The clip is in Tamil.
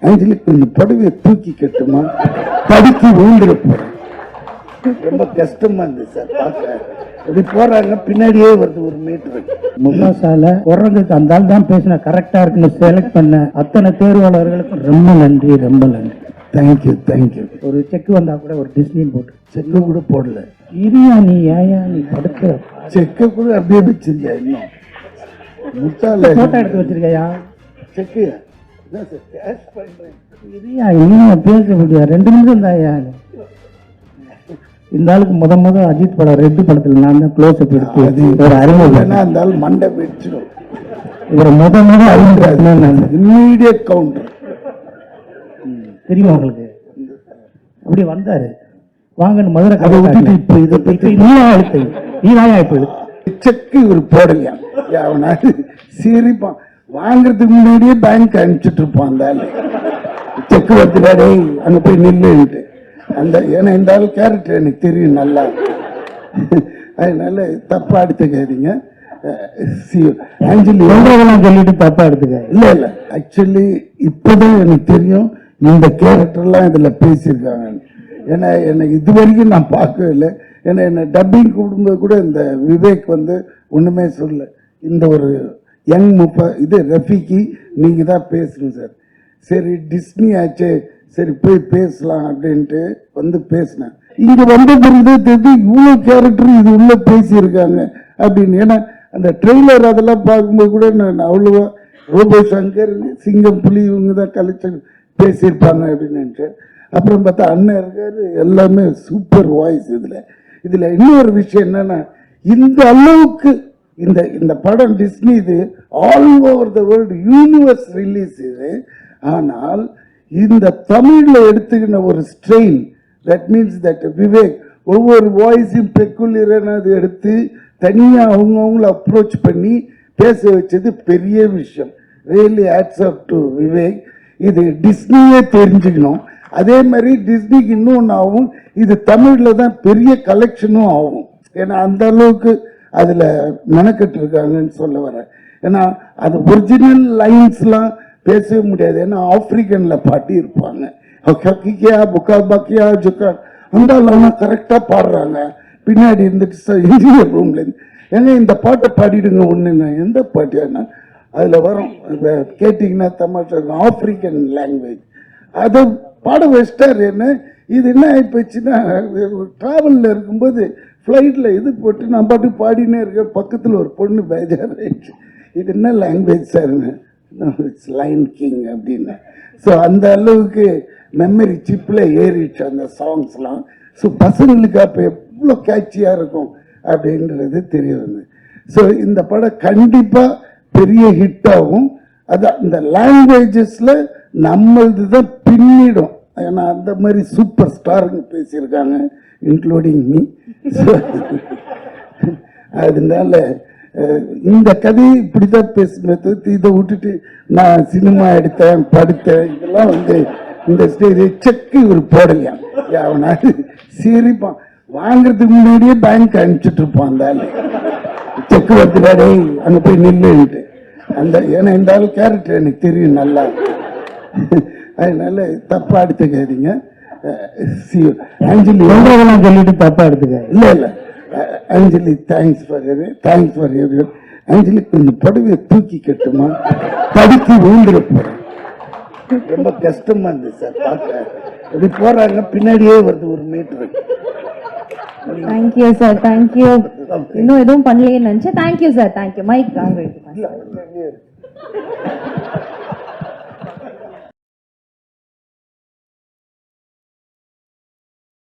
ஆஞ்சலி கொஞ்சம் புடவையை தூக்கி கட்டுமா, தடுக்கி விழுந்துட போறேன். ரொம்ப கஷ்டமா இருந்தது சார் பார்க்க. இப்படி போறாங்க, பின்னாடியே வருது ஒரு மீட்டர். முகாசால குரங்குக்கு அந்த ஆள் தான் பேசின கரெக்டா இருக்குன்னு செலக்ட் பண்ண அத்தனை தேர்வாளர்களுக்கும் ரொம்ப நன்றி, ரொம்ப நன்றி. Thank you thank you. ஒரு செக் வந்தா கூட ஒரு டிஸ்னியும் போட்டு செக்கு கூட போடல. இரியா நீ ஏயா நீ படுக்க செக்க கூட அப்படியே வச்சிருக்கியா? இன்னும் முத்தால போட்டோ எடுத்து வச்சிருக்கையா? செக்கு இதான் சார் கேஷ் பண்றேன். இரியா இன்னும் பேச முடியாது, 2 நிமிஷம் தாயா. இந்த ஆளுக்கு முத அஜித் படம் ரெட்டு படத்துல நான் தான் க்ளோஸ் அப் எடுத்து ஒரு அறிமுகம். அந்த ஆள் மண்டை வெடிச்சிடும். இவரை முத அறிமுகம் இம்மீடியட் கவுண்டர் தெரியுமா உங்களுக்கு? அப்படி வந்தாரு, வாங்கன்னு மதுரை அதை விட்டுட்டு இப்ப இதை பத்தி நீதாயா இப்ப செக்கு இவர் போடலையா? அவனால சிரிப்பான். வாங்கறதுக்கு முன்னாடியே பேங்க் அனுப்பிச்சுட்டு இருப்பான் அந்த ஆளு. செக்கு வருதுடா அங்க போய் நில்லுன்ட்டு. அந்த ஏன்னா இந்த ஆள் கேரக்டர் எனக்கு தெரியும் நல்லா, அதனால தப்பா எடுத்துக்காதீங்க. ஆஞ்சலி சொல்லிட்டு தப்பா எடுத்துக்க. இல்ல ஆக்சுவலி இப்பதான் எனக்கு தெரியும் இந்த கேரக்டர்லாம் இதுல பேசியிருக்காங்க. ஏன்னா எனக்கு இது வரைக்கும் நான் பார்க்கவே இல்லை. ஏன்னா என்ன டப்பிங் கூப்பிடும்போது கூட இந்த விவேக் வந்து ஒண்ணுமே சொல்ல, இந்த ஒரு யங் இது ரஃபிக்கு நீங்க தான் பேசணும் சார். சரி டிஸ்னி ஆச்சு, சரி போய் பேசலாம் அப்படின்ட்டு வந்து பேசினேன். இங்க வந்த பிறகு தெரிஞ்சு இவ்வளவு கேரக்டர் இது உள்ள பேசியிருக்காங்க அப்படின்னு. ஏன்னா அந்த ட்ரெய்லர் அதெல்லாம் பார்க்கும்போது கூட நான் அவ்வளவா ரோபோ சங்கர், சிங்கம், புலி இவங்க தான் கலெக்ஷன் பேசியிருப்பாங்க அப்படின்னு நினைச்சேன். அப்புறம் பார்த்தா அண்ணன் இருக்காரு, எல்லாமே சூப்பர் வாய்ஸ். இதுல இன்னொரு விஷயம் என்னன்னா, இந்த அளவுக்கு இந்த படம் டிஸ்னி இது all over the world universe release இது. ஆனால் இந்த தமிழ்ல எடுத்துக்கின ஒரு strain, that means that Vivek ஒவ்வொரு வாய்ஸையும் பெக்குலியரான எடுத்து தனியா அவங்கவுங்கள அப்ரோச் பண்ணி பேச வச்சது பெரிய விஷயம். Really hats off to Vivek. இது டிஸ்னியே தெரிஞ்சுக்கணும். அதே மாதிரி டிஸ்னிக்கு இன்னொன்று ஆகும், இது தமிழ்ல தான் பெரிய கலெக்ஷனும் ஆகும். ஏன்னா அந்த அளவுக்கு அதுல மெனக்கட்டு இருக்காங்கன்னு சொல்ல வரேன். ஏன்னா அது ஒரிஜினல் லைன்ஸ்லாம் பேசவே முடியாது. ஏன்னா ஆப்பிரிக்கன்ல பாட்டி இருப்பாங்க, அந்த கரெக்டா பாடுறாங்க. பின்னாடி இருந்துட்டு இன்ஜினியர் ரூம்ல இருந்து ஏன்னா இந்த பாட்டை பாடிடுங்க ஒண்ணுன்னா எந்த பாட்டியானா அதுல வரும் கேட்டீங்கன்னா தமாஷா ஆப்பிரிக்கன் லாங்குவேஜ் அதை பாட வச்சிட்டாரு. என்ன இது என்ன ஆயிப்போச்சுன்னா, டிராவல்ல இருக்கும்போது ஃப்ளைட்ல இது போட்டு நான் பாட்டு பாடினே இருக்கேன். பக்கத்தில் ஒரு பொண்ணு பேஜாராயிடுச்சு, இது என்ன language sir? It's line king அப்படின்னு. ஸோ அந்த அளவுக்கு மெமரி சிப்பில் ஏறிடுச்சு அந்த சாங்ஸ்லாம். ஸோ பசங்களுக்கு அப்போ எவ்வளோ கேட்சியாக இருக்கும் அப்படின்றது தெரிய வந்து. ஸோ இந்த படம் கண்டிப்பாக பெரிய ஹிட் ஆகும். அதான் இந்த லாங்குவேஜஸில் நம்மளது தான் பின்னிடும். ஏன்னா அந்த மாதிரி சூப்பர் ஸ்டாருங்க பேசியிருக்காங்க, இன்க்ளூடிங் மீ. அதனால இந்த கதையை இப்படிதான் பேசுனது. இதை விட்டுட்டு நான் சினிமா எடுத்தேன், படுத்தேன், இதெல்லாம் வந்து இந்த ஸ்டேஜ் செக்கு இவர் போடலையா? அவனால சிரிப்பான். வாங்கறதுக்கு முன்னாடியே பேங்க் அனுப்பிச்சுட்டு இருப்பான் அந்த ஆளு. செக்கு வருதுடா அங்க போய் நில்லுன்ட்டு. அந்த ஏன்னா இந்த ஆள் கேரக்டர் எனக்கு தெரியும் நல்லா, அதனால தப்பா எடுத்துக்காதீங்க. ஆஞ்சலி சொல்லிட்டு தப்பா எடுத்துக்க. இல்ல ஆஞ்சலி தேங்க்ஸ் ஃபார் எவ்ரி. ஆஞ்சலி கொஞ்சம் புடவையை தூக்கி கட்டுமா, தடுக்கி விழுந்துட போறேன். ரொம்ப கஷ்டமா இருந்தது சார் பார்க்க. இப்படி போறாங்க, பின்னாடியே வருது ஒரு மீட்டர். Thank you sir, thank you. இன்னும் எதுவும் பண்ணலையே நினைச்சேன். Thank you sir, thank you. மைக் அவங்க